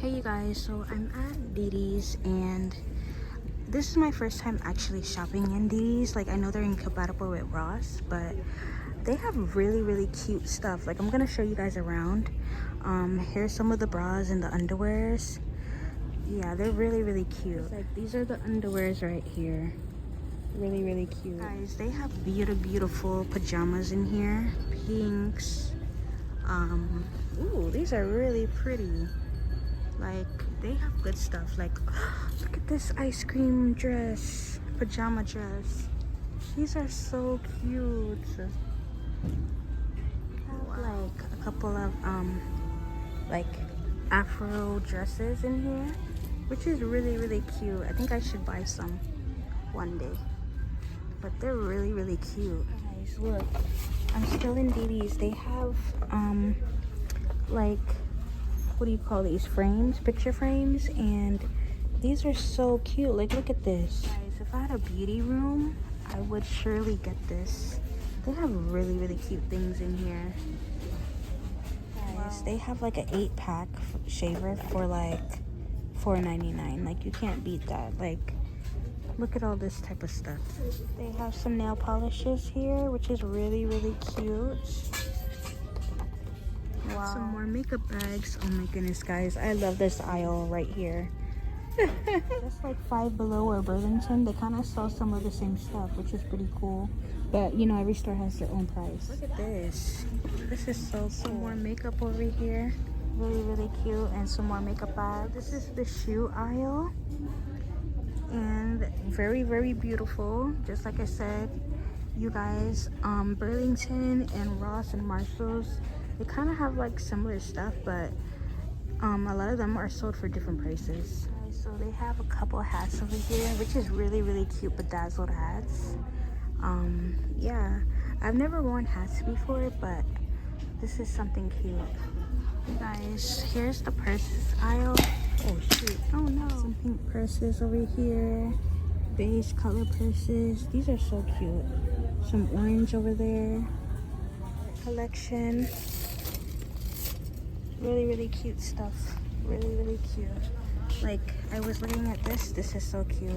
Hey you guys, so I'm at Didi's and this is my first time actually shopping in Didi's. Like, I know they're incompatible with Ross, but they have really cute stuff. Like, I'm gonna show you guys around. Here's some of the bras and the underwears. Yeah, they're really cute. Like, these are the underwears right here. Really cute. Guys, they have beautiful pajamas in here. Pinks. Ooh, these are really pretty. Like, they have good stuff. Like, look at this ice cream dress, pajama dress. These are so cute. Have like a couple of like afro dresses in here, which is really cute. I think I should buy some one day, but they're really cute. Guys, look, I'm still in Didi's. They have like, what do you call these, frames, picture frames, and these are so cute. Like, look at this. Guys, if I had a beauty room, I would surely get this. They have really cute things in here. Guys, they have like an 8-pack shaver for like $4.99. Like, you can't beat that. Like, look at all this type of stuff. They have some nail polishes here, which is really cute. Wow. Some more makeup bags. Oh my goodness, guys, I love this aisle right here. Just like Five Below or Burlington, they kind of sell some of the same stuff, which is pretty cool. But you know, every store has their own price. Look at this. This is so cool. Some more makeup over here. Really cute. And some more makeup bags. This is the shoe aisle. And very beautiful. Just like I said, you guys, Burlington and Ross and Marshalls, they kind of have like similar stuff, but a lot of them are sold for different prices. So they have a couple hats over here, which is really cute, bedazzled hats. Yeah, I've never worn hats before, but this is something cute. You guys, here's the purses aisle. Oh shoot, oh no. Some pink purses over here, beige color purses. These are so cute. Some orange over there. Collection. Really cute stuff. Really cute. Like, I was looking at this. This is so cute.